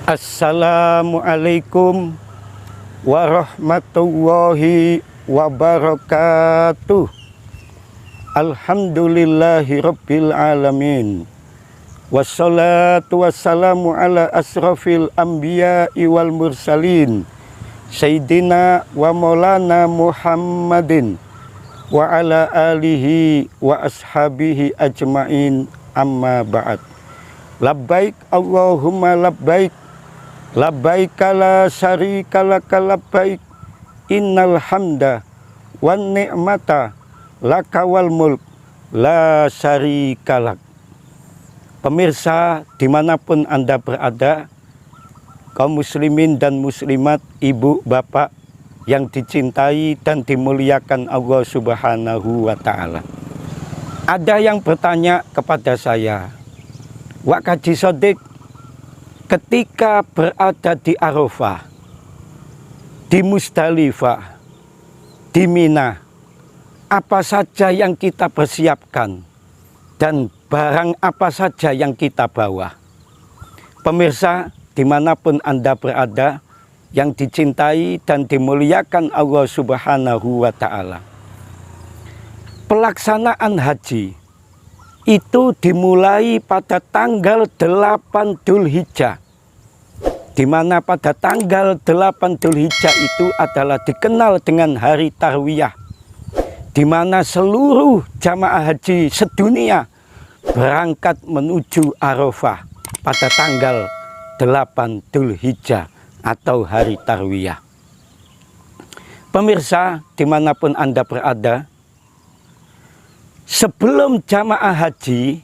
Assalamualaikum warahmatullahi wabarakatuh. Alhamdulillahirabbil alamin. Wassalatu wassalamu ala asrafil anbiya'i wal mursalin Sayyidina wa maulana Muhammadin wa ala alihi wa ashabihi ajma'in, amma ba'd. Labbaik Allahumma labbaik, labbaika la syarika laka labbaik, innal hamda wan ni'mata laka wal mulk la syarika lak. Pemirsa dimanapun Anda berada, kaum muslimin dan muslimat, ibu, bapak yang dicintai dan dimuliakan Allah Subhanahu wa ta'ala. Ada yang bertanya kepada saya, Wak Kaji Sodik, ketika berada di Arafah, di Musdalifah, di Mina, apa saja yang kita persiapkan dan barang apa saja yang kita bawa? Pemirsa dimanapun Anda berada, yang dicintai dan dimuliakan Allah Subhanahu wa ta'ala, pelaksanaan haji itu dimulai pada tanggal 8 Dzulhijjah, di mana pada tanggal 8 Dzulhijjah itu adalah dikenal dengan hari Tarwiyah, di mana seluruh jamaah haji sedunia berangkat menuju Arafah pada tanggal 8 Dzulhijjah atau hari Tarwiyah. Pemirsa dimanapun Anda berada, sebelum jamaah haji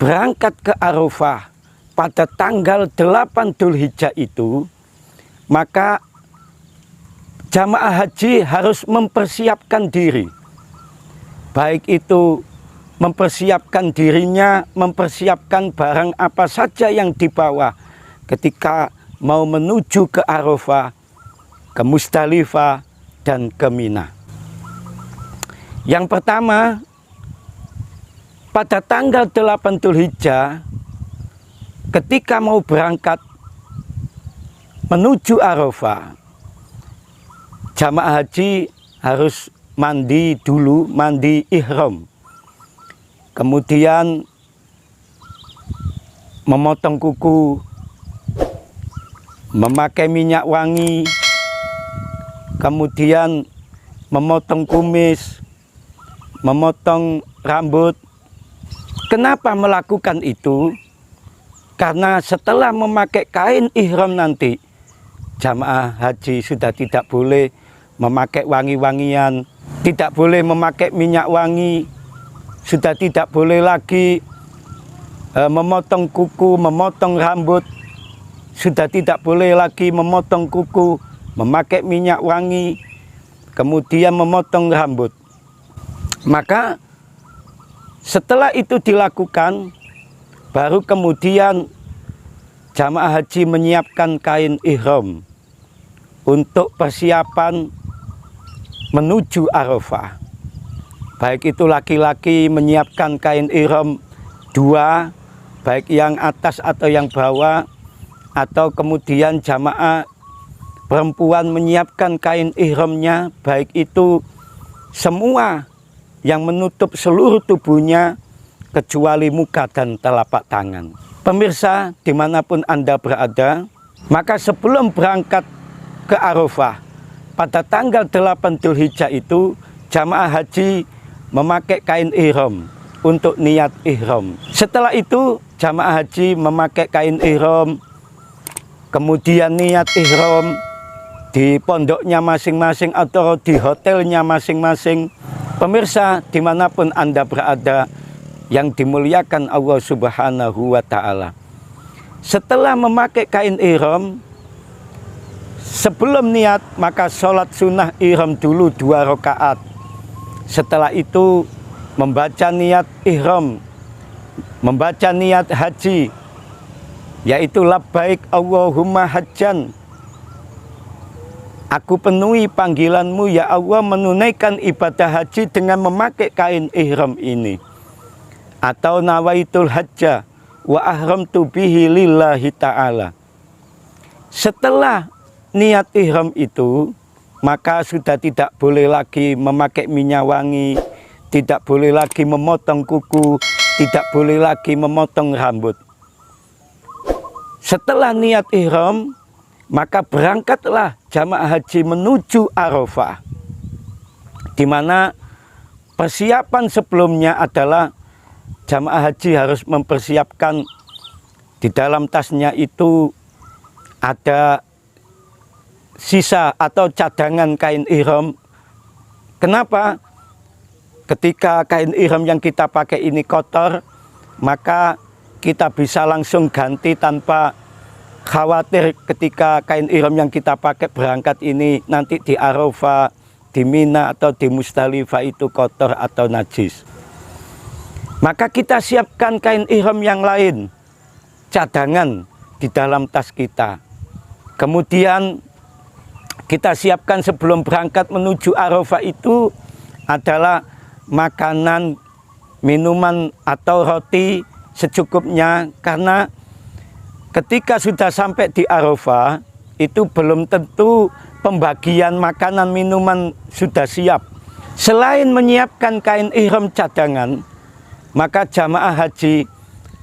berangkat ke Arafah pada tanggal 8 Dzulhijjah itu, maka jamaah haji harus mempersiapkan diri. Baik itu mempersiapkan dirinya, mempersiapkan barang apa saja yang dibawa ketika mau menuju ke Arafah, ke Musdalifah, dan ke Mina. Yang pertama, pada tanggal 8 Dzulhijjah, ketika mau berangkat menuju Arafah, jamaah haji harus mandi dulu, mandi ihram. Kemudian memotong kuku, memakai minyak wangi, kemudian memotong kumis, memotong rambut. Kenapa melakukan itu? Karena setelah memakai kain ihram nanti, jamaah haji sudah tidak boleh memakai wangi-wangian, tidak boleh memakai minyak wangi, sudah tidak boleh lagi memotong kuku, memotong rambut, sudah tidak boleh lagi memotong kuku, memakai minyak wangi, kemudian memotong rambut. Maka setelah itu dilakukan, baru kemudian jamaah haji menyiapkan kain ihram untuk persiapan menuju Arafah. Baik itu laki-laki menyiapkan kain ihram 2, baik yang atas atau yang bawah, atau kemudian jamaah perempuan menyiapkan kain ihramnya, baik itu semua yang menutup seluruh tubuhnya kecuali muka dan telapak tangan. Pemirsa dimanapun Anda berada, maka sebelum berangkat ke Arafah pada tanggal 8 Dzulhijjah itu, jamaah haji memakai kain ihram untuk niat ihram. Setelah itu jamaah haji memakai kain ihram, kemudian niat ihram di pondoknya masing-masing atau di hotelnya masing-masing. Pemirsa dimanapun Anda berada yang dimuliakan Allah Subhanahu wa ta'ala, setelah memakai kain ihram, sebelum niat maka sholat sunnah ihram dulu 2 rakaat. Setelah itu membaca niat ihram, membaca niat haji, yaitu labbaik Allahumma hajjan, aku penuhi panggilanmu ya Allah, menunaikan ibadah haji dengan memakai kain ihram ini. Atau nawaitul hajja wa ahramtu bihi lillahi ta'ala. Setelah niat ihram itu, maka sudah tidak boleh lagi memakai minyak wangi, tidak boleh lagi memotong kuku, tidak boleh lagi memotong rambut. Setelah niat ihram, maka berangkatlah jamaah haji menuju Arafah, di mana persiapan sebelumnya adalah jamaah haji harus mempersiapkan di dalam tasnya itu ada sisa atau cadangan kain ihram. Kenapa? Ketika kain ihram yang kita pakai ini kotor, maka kita bisa langsung ganti tanpa khawatir ketika kain ihram yang kita pakai berangkat ini nanti di Arafah, di Mina atau di Musdalifah itu kotor atau najis. Maka kita siapkan kain ihram yang lain, cadangan di dalam tas kita. Kemudian kita siapkan sebelum berangkat menuju Arafah itu adalah makanan, minuman atau roti secukupnya, karena ketika sudah sampai di Arafah itu belum tentu pembagian makanan minuman sudah siap. Selain menyiapkan kain ihram cadangan, maka jamaah haji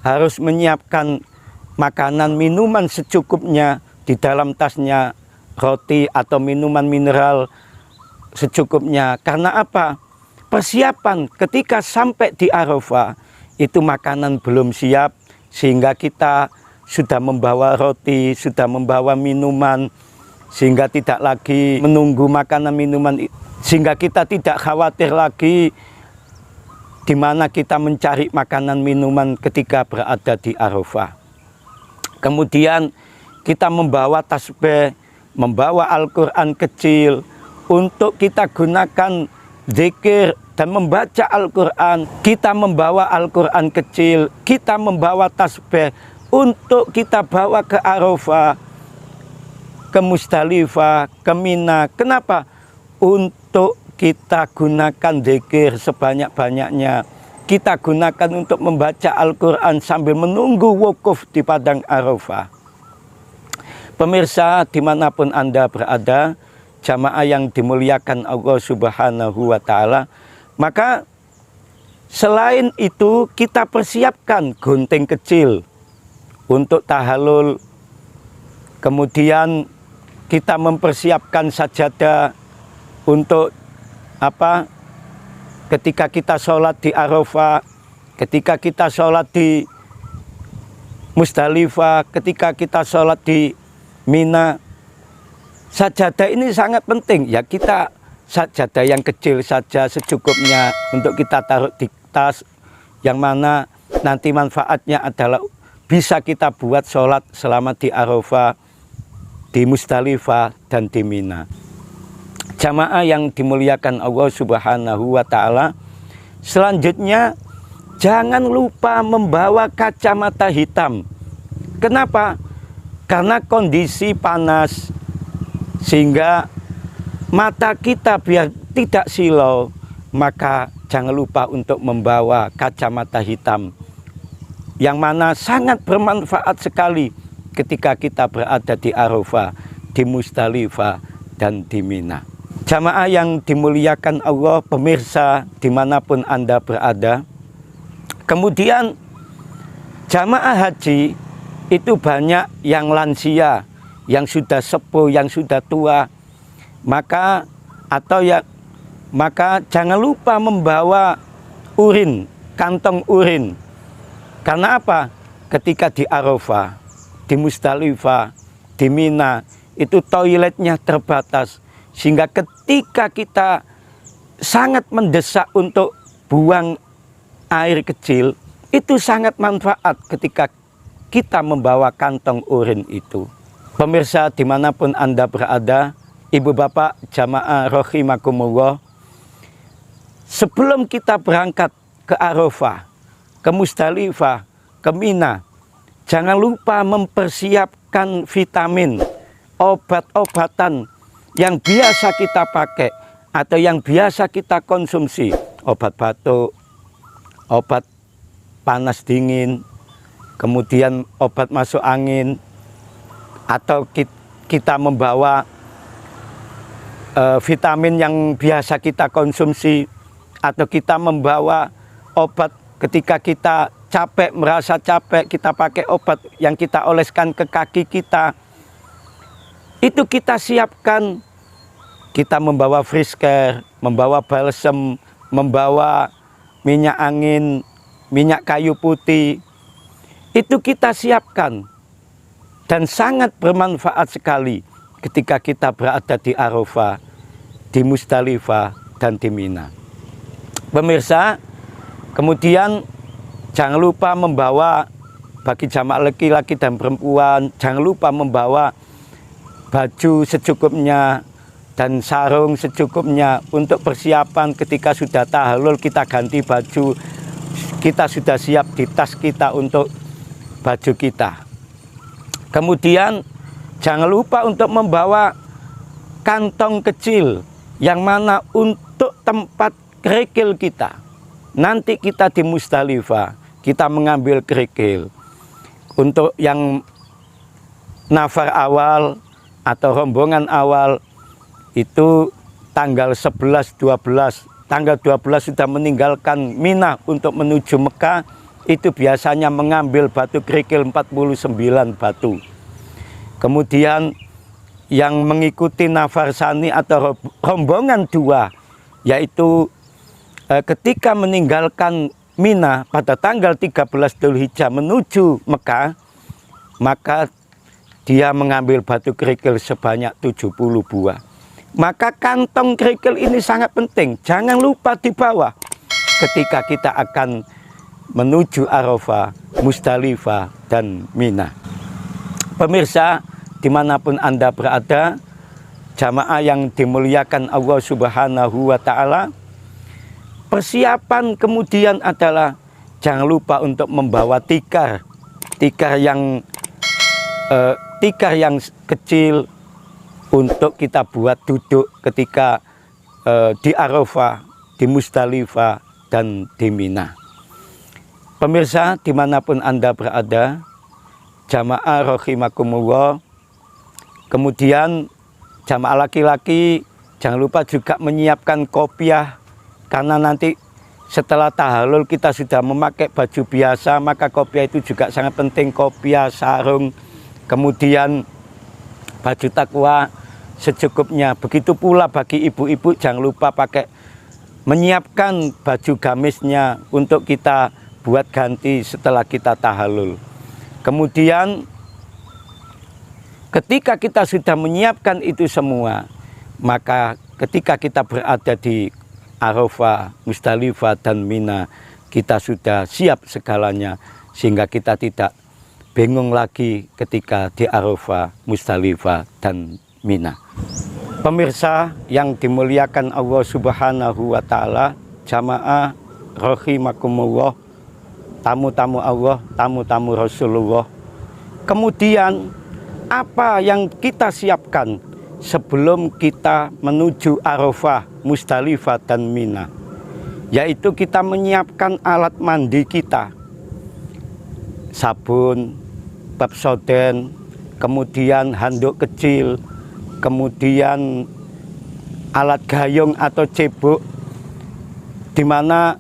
harus menyiapkan makanan minuman secukupnya di dalam tasnya, roti atau minuman mineral secukupnya. Karena apa? Persiapan ketika sampai di Arafah itu makanan belum siap, sehingga kita sudah membawa roti, sudah membawa minuman, sehingga tidak lagi menunggu makanan minuman, sehingga kita tidak khawatir lagi di mana kita mencari makanan minuman ketika berada di Arafah. Kemudian kita membawa tasbih, membawa Al-Quran kecil untuk kita gunakan zikir dan membaca Al-Quran. Kita membawa Al-Quran kecil, kita membawa tasbih untuk kita bawa ke Arafah, ke Musdalifah, ke Mina. Kenapa? Untuk kita gunakan zikir sebanyak-banyaknya. Kita gunakan untuk membaca Al-Quran sambil menunggu wukuf di padang Arafah. Pemirsa dimanapun Anda berada, jamaah yang dimuliakan Allah Subhanahu wa Ta'ala, maka selain itu kita persiapkan gunting kecil untuk tahalul. Kemudian kita mempersiapkan sajadah untuk apa? Ketika kita sholat di Arafah, ketika kita sholat di Musdalifah, ketika kita sholat di Mina. Sajadah ini sangat penting ya, kita sajadah yang kecil saja secukupnya untuk kita taruh di tas, yang mana nanti manfaatnya adalah bisa kita buat sholat selama di Arafah, di Musdalifah dan di Mina. Jamaah yang dimuliakan Allah Subhanahu wa Ta'ala, selanjutnya jangan lupa membawa kacamata hitam. Kenapa? Karena kondisi panas, sehingga mata kita biar tidak silau, maka jangan lupa untuk membawa kacamata hitam, yang mana sangat bermanfaat sekali ketika kita berada di Arafah, di Musdalifah dan di Mina. Jamaah yang dimuliakan Allah, pemirsa dimanapun Anda berada. Kemudian jamaah haji itu banyak yang lansia, yang sudah sepuh, yang sudah tua. Maka jangan lupa membawa urin, kantong urin. Karena apa? Ketika di Arafah, di Musdalifah, di Mina, itu toiletnya terbatas, sehingga ketika kita sangat mendesak untuk buang air kecil, itu sangat manfaat ketika kita membawa kantong urin itu. Pemirsa dimanapun Anda berada, ibu bapak jamaah rahimakumullah, sebelum kita berangkat ke Arafah, ke Musdalifah, ke Mina, jangan lupa mempersiapkan vitamin, obat-obatan yang biasa kita pakai atau yang biasa kita konsumsi. Obat batuk, obat panas dingin, kemudian obat masuk angin, atau kita membawa vitamin yang biasa kita konsumsi, atau kita membawa obat ketika kita capek, merasa capek, kita pakai obat yang kita oleskan ke kaki kita. Itu kita siapkan, kita membawa fresh care, membawa balsem, membawa minyak angin, minyak kayu putih. Itu kita siapkan. Dan sangat bermanfaat sekali ketika kita berada di Arafah, di Musdalifah, dan di Mina. Pemirsa, kemudian jangan lupa membawa, bagi jamaah laki-laki dan perempuan, jangan lupa membawa baju secukupnya dan sarung secukupnya untuk persiapan ketika sudah tahallul, kita ganti baju, kita sudah siap di tas kita untuk baju kita. Kemudian jangan lupa untuk membawa kantong kecil yang mana untuk tempat kerikil kita. Nanti kita di Musdalifah, kita mengambil kerikil. Untuk yang nafar awal atau rombongan awal itu tanggal 11, 12. Tanggal 12 sudah meninggalkan Mina untuk menuju Mekah. Itu biasanya mengambil batu kerikil 49 batu. Kemudian yang mengikuti nafar sani atau rombongan 2, yaitu ketika meninggalkan Mina pada tanggal 13 Dzulhijjah menuju Mekah, maka dia mengambil batu kerikil sebanyak 70 buah. Maka kantong kerikil ini sangat penting, jangan lupa dibawa ketika kita akan menuju Arafah, Musdalifah, dan Mina. Pemirsa, dimanapun Anda berada, jamaah yang dimuliakan Allah Subhanahu wa Ta'ala, persiapan kemudian adalah jangan lupa untuk membawa tikar yang kecil untuk kita buat duduk ketika di Arafah, di Musdalifah, dan di Mina. Pemirsa, dimanapun Anda berada, jamaah rahimakumullah, kemudian jamaah laki-laki jangan lupa juga menyiapkan kopiah, karena nanti setelah tahallul kita sudah memakai baju biasa, maka kopiah itu juga sangat penting, kopiah, sarung, kemudian baju takwa secukupnya. Begitu pula bagi ibu-ibu, jangan lupa menyiapkan baju gamisnya untuk kita buat ganti setelah kita tahallul. Kemudian ketika kita sudah menyiapkan itu semua, maka ketika kita berada di Arafah, Musdalifah, dan Mina, kita sudah siap segalanya sehingga kita tidak bingung lagi ketika di Arafah, Musdalifah, dan Mina. Pemirsa yang dimuliakan Allah Subhanahu wa Ta'ala, jamaah rahimakumullah, tamu-tamu Allah, tamu-tamu Rasulullah. Kemudian apa yang kita siapkan sebelum kita menuju Arafah, Musdalifah, dan Mina? Yaitu kita menyiapkan alat mandi kita, sabun, Pepsodent, kemudian handuk kecil, kemudian alat gayung atau cebok, di mana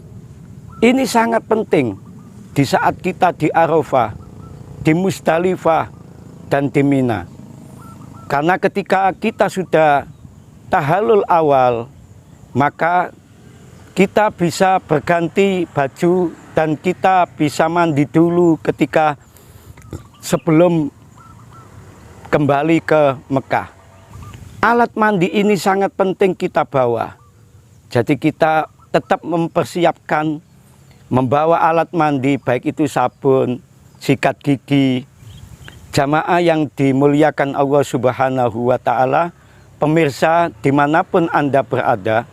ini sangat penting di saat kita di Arafah, di Musdalifah, dan di Mina. Karena ketika kita sudah tahallul awal, maka kita bisa berganti baju dan kita bisa mandi dulu ketika sebelum kembali ke Mekah. Alat mandi ini sangat penting kita bawa. Jadi kita tetap mempersiapkan membawa alat mandi, baik itu sabun, sikat gigi. Jamaah yang dimuliakan Allah Subhanahu wa Ta'ala, pemirsa dimanapun Anda berada,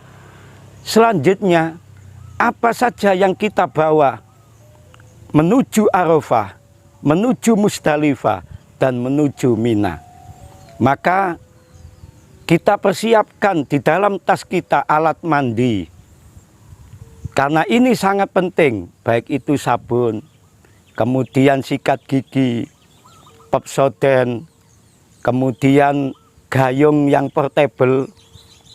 selanjutnya apa saja yang kita bawa menuju Arafah, menuju Musdalifah, dan menuju Mina. Maka kita persiapkan di dalam tas kita alat mandi. Karena ini sangat penting, baik itu sabun, kemudian sikat gigi, Pepsodent, kemudian gayung yang portable,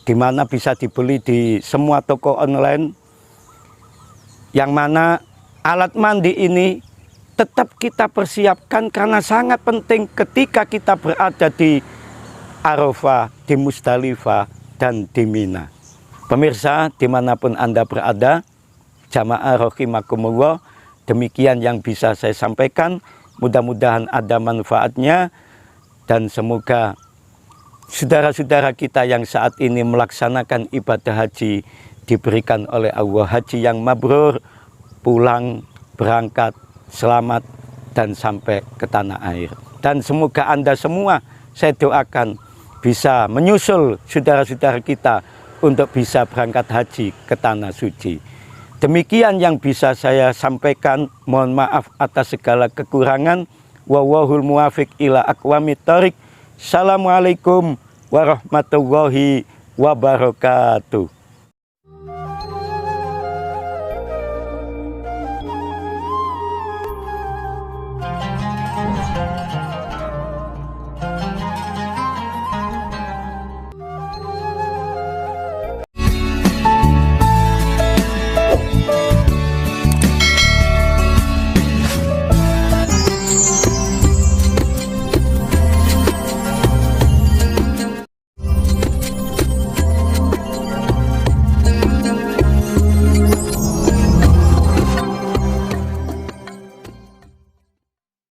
di mana bisa dibeli di semua toko online, yang mana alat mandi ini tetap kita persiapkan karena sangat penting ketika kita berada di Arafah, di Musdalifah, dan di Mina. Pemirsa, dimanapun Anda berada, jamaah rahimakumullah, demikian yang bisa saya sampaikan. Mudah-mudahan ada manfaatnya, dan semoga saudara-saudara kita yang saat ini melaksanakan ibadah haji diberikan oleh Allah haji yang mabrur, pulang berangkat selamat dan sampai ke tanah air. Dan semoga Anda semua, saya doakan, bisa menyusul saudara-saudara kita untuk bisa berangkat haji ke tanah suci. Demikian yang bisa saya sampaikan. Mohon maaf atas segala kekurangan. Wallahul muwafiq ila aqwamit thoriq. Assalamualaikum warahmatullahi wabarakatuh.